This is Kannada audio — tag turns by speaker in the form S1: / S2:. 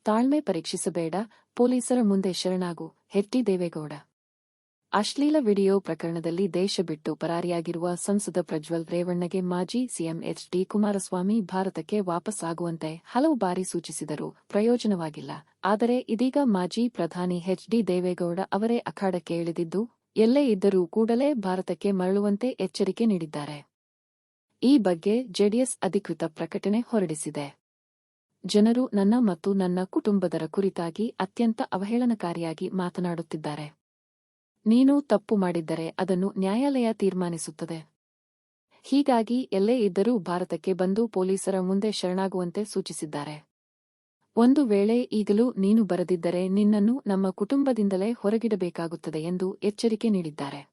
S1: ತಾಳ್ಮೆ ಪರೀಕ್ಷಿಸಬೇಡ, ಪೊಲೀಸರ ಮುಂದೆ ಶರಣಾಗು, ಎಚ್.ಡಿ. ದೇವೇಗೌಡ. ಅಶ್ಲೀಲ ವಿಡಿಯೋ ಪ್ರಕರಣದಲ್ಲಿ ದೇಶ ಬಿಟ್ಟು ಪರಾರಿಯಾಗಿರುವ ಸಂಸದ ಪ್ರಜ್ವಲ್ ರೇವಣ್ಣಗೆ ಮಾಜಿ ಸಿಎಂ ಎಚ್.ಡಿ. ಕುಮಾರಸ್ವಾಮಿ ಭಾರತಕ್ಕೆ ವಾಪಸ್ ಆಗುವಂತೆ ಹಲವು ಬಾರಿ ಸೂಚಿಸಿದರೂ ಪ್ರಯೋಜನವಾಗಿಲ್ಲ. ಆದರೆ ಇದೀಗ ಮಾಜಿ ಪ್ರಧಾನಿ ಎಚ್.ಡಿ. ದೇವೇಗೌಡ ಅವರೇ ಅಖಾಡಕ್ಕೆ ಇಳಿದಿದ್ದು, ಎಲ್ಲೇ ಇದ್ದರೂ ಕೂಡಲೇ ಭಾರತಕ್ಕೆ ಮರಳುವಂತೆ ಎಚ್ಚರಿಕೆ ನೀಡಿದ್ದಾರೆ. ಈ ಬಗ್ಗೆ ಜೆಡಿಎಸ್ ಅಧಿಕೃತ ಪ್ರಕಟಣೆ ಹೊರಡಿಸಿದೆ. ಜನರು ನನ್ನ ಮತ್ತು ನನ್ನ ಕುಟುಂಬದರ ಕುರಿತಾಗಿ ಅತ್ಯಂತ ಅವಹೇಳನಕಾರಿಯಾಗಿ ಮಾತನಾಡುತ್ತಿದ್ದಾರೆ. ನೀನು ತಪ್ಪು ಮಾಡಿದ್ದರೆ ಅದನ್ನು ನ್ಯಾಯಾಲಯ ತೀರ್ಮಾನಿಸುತ್ತದೆ. ಹೀಗಾಗಿ ಎಲ್ಲೇ ಇದ್ದರೂ ಭಾರತಕ್ಕೆ ಬಂದು ಪೊಲೀಸರ ಮುಂದೆ ಶರಣಾಗುವಂತೆ ಸೂಚಿಸಿದ್ದಾರೆ. ಒಂದು ವೇಳೆ ಈಗಲೂ ನೀನು ಬರದಿದ್ದರೆ ನಿನ್ನನ್ನು ನಮ್ಮ ಕುಟುಂಬದಿಂದಲೇ ಹೊರಗಿಡಬೇಕಾಗುತ್ತದೆ ಎಂದು ಎಚ್ಚರಿಕೆ ನೀಡಿದ್ದಾರೆ.